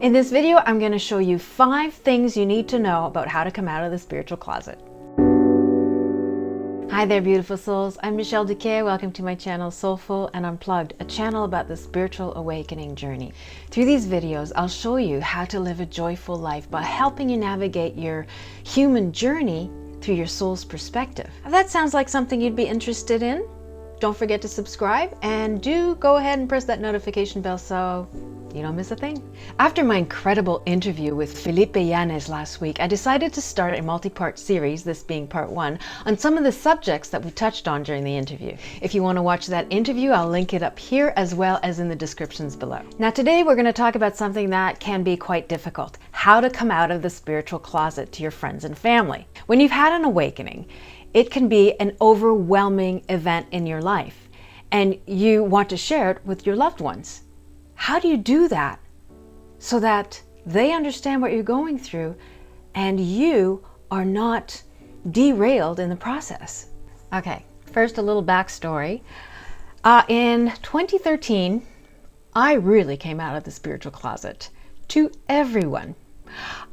In this video, I'm going to show you 5 things you need to know about how to come out of the spiritual closet. Hi there, beautiful souls. I'm Michèle Duquet. Welcome to my channel, Soulful and Unplugged, a channel about the spiritual awakening journey. Through these videos, I'll show you how to live a joyful life by helping you navigate your human journey through your soul's perspective. If that sounds like something you'd be interested in, don't forget to subscribe and do go ahead and press that notification bell so you don't miss a thing. After my incredible interview with Felipe Yanes last week, I decided to start a multi-part series, this being part 1, on some of the subjects that we touched on during the interview. If you want to watch that interview, I'll link it up here as well as in the descriptions below. Now today we're going to talk about something that can be quite difficult: how to come out of the spiritual closet to your friends and family. When you've had an awakening, it can be an overwhelming event in your life, and you want to share it with your loved ones. How do you do that so that they understand what you're going through and you are not derailed in the process? Okay, first a little backstory. In 2013, I really came out of the spiritual closet to everyone.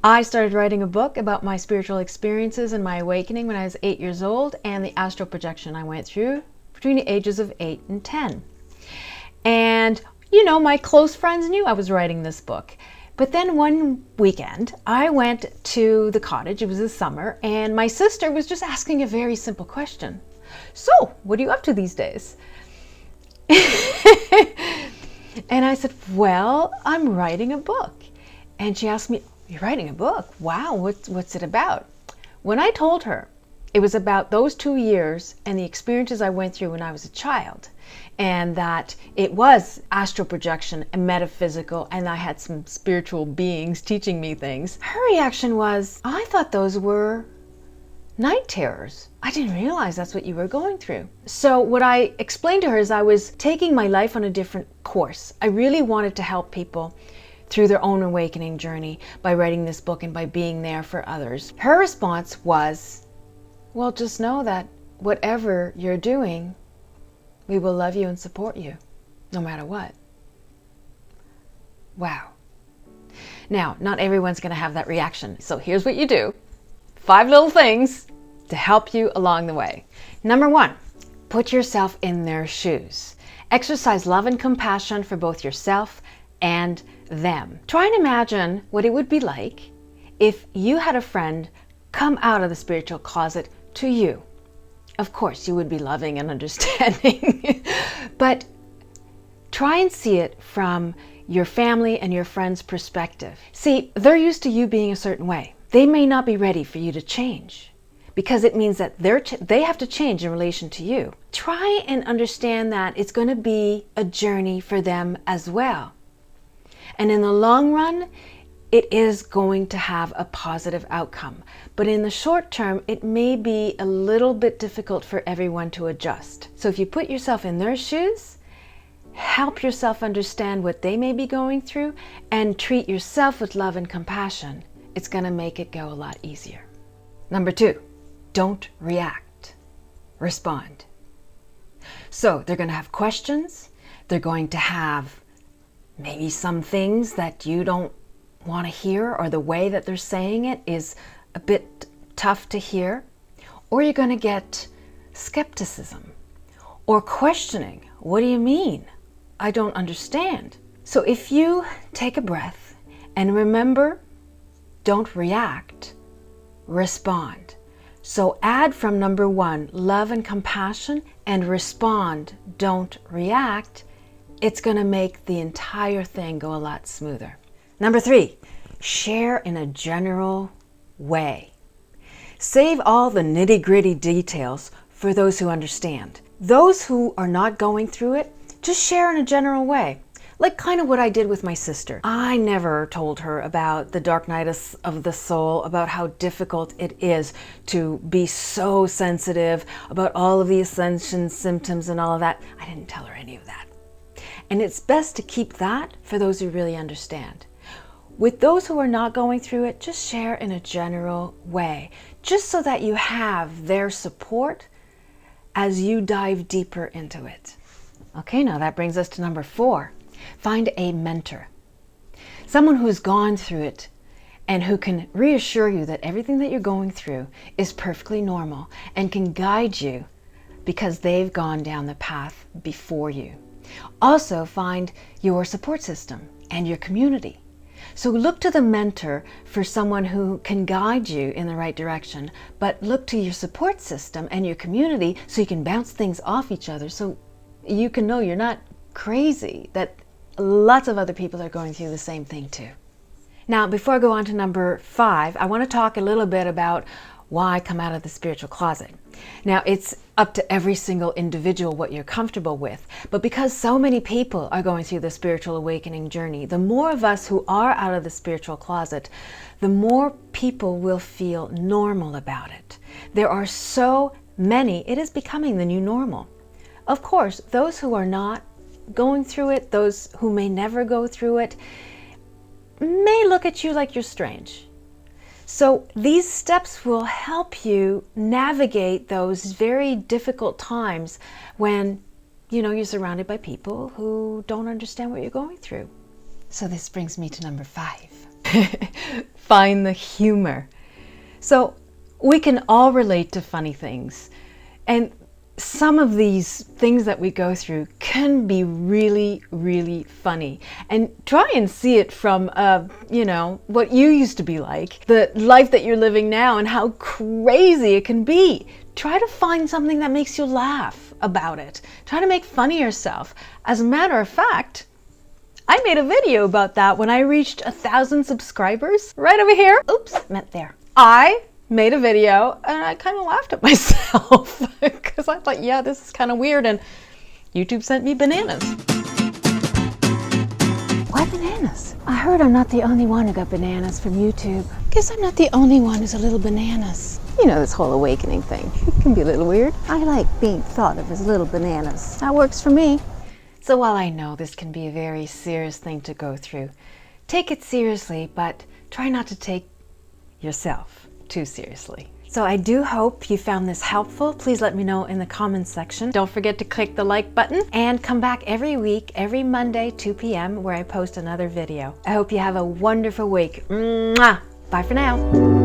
I started writing a book about my spiritual experiences and my awakening when I was 8 years old and the astral projection I went through between the ages of 8 and 10. And you know, my close friends knew I was writing this book. But then one weekend, I went to the cottage, it was the summer, and my sister was just asking a very simple question. So, what are you up to these days? And I said, well, I'm writing a book. And she asked me, you're writing a book? Wow, what's it about? When I told her, it was about those 2 years and the experiences I went through when I was a child, and that it was astral projection and metaphysical, and I had some spiritual beings teaching me things, her reaction was, I thought those were night terrors. I didn't realize that's what you were going through. So what I explained to her is I was taking my life on a different course. I really wanted to help people through their own awakening journey by writing this book and by being there for others. Her response was, well, just know that whatever you're doing, we will love you and support you, no matter what. Wow. Now, not everyone's going to have that reaction. So here's what you do. 5 little things to help you along the way. Number 1, put yourself in their shoes. Exercise love and compassion for both yourself and them. Try and imagine what it would be like if you had a friend come out of the spiritual closet to you. Of course, you would be loving and understanding, but try and see it from your family and your friends' perspective. See, they're used to you being a certain way. They may not be ready for you to change because it means that they have to change in relation to you. Try and understand that it's going to be a journey for them as well. And in the long run, it is going to have a positive outcome. But in the short term, it may be a little bit difficult for everyone to adjust. So if you put yourself in their shoes, help yourself understand what they may be going through, and treat yourself with love and compassion, it's going to make it go a lot easier. Number 2, don't react. Respond. So they're going to have questions. They're going to have maybe some things that you don't want to hear, or the way that they're saying it is a bit tough to hear, or you're going to get skepticism or questioning. What do you mean? I don't understand. So if you take a breath and remember, don't react, respond. So add from number 1, love and compassion, and respond, don't react. It's going to make the entire thing go a lot smoother. Number 3, share in a general way. Save all the nitty-gritty details for those who understand. Those who are not going through it, just share in a general way. Like kind of what I did with my sister. I never told her about the dark night of the soul, about how difficult it is to be so sensitive, about all of the ascension symptoms and all of that. I didn't tell her any of that. And it's best to keep that for those who really understand. With those who are not going through it, just share in a general way, just so that you have their support as you dive deeper into it. Okay, now that brings us to number 4. Find a mentor. Someone who's gone through it and who can reassure you that everything that you're going through is perfectly normal and can guide you because they've gone down the path before you. Also, find your support system and your community. So look to the mentor for someone who can guide you in the right direction, but look to your support system and your community so you can bounce things off each other, so you can know you're not crazy, that lots of other people are going through the same thing too. Now, before I go on to number 5, I want to talk a little bit about why come out of the spiritual closet. Now, it's up to every single individual what you're comfortable with, but because so many people are going through the spiritual awakening journey, the more of us who are out of the spiritual closet, the more people will feel normal about it. There are so many, it is becoming the new normal. Of course, those who are not going through it, those who may never go through it, may look at you like you're strange. So these steps will help you navigate those very difficult times when, you're surrounded by people who don't understand what you're going through. So this brings me to number 5. Find the humor. So we can all relate to funny things. And some of these things that we go through can be really, really funny. And try and see it from, what you used to be like, the life that you're living now and how crazy it can be. Try to find something that makes you laugh about it. Try to make fun of yourself. As a matter of fact, I made a video about that when I reached 1,000 subscribers. Right over here. Oops, meant there. I made a video and I kind of laughed at myself because I thought, yeah, this is kind of weird, and YouTube sent me bananas. Why bananas? I heard I'm not the only one who got bananas from YouTube. Guess I'm not the only one who's a little bananas. This whole awakening thing, it can be a little weird. I like being thought of as little bananas. That works for me. So while I know this can be a very serious thing to go through, take it seriously, but try not to take yourself too seriously. So I do hope you found this helpful. Please let me know in the comments section. Don't forget to click the like button and come back every week, every Monday, 2 p.m. where I post another video. I hope you have a wonderful week. Mwah! Bye for now.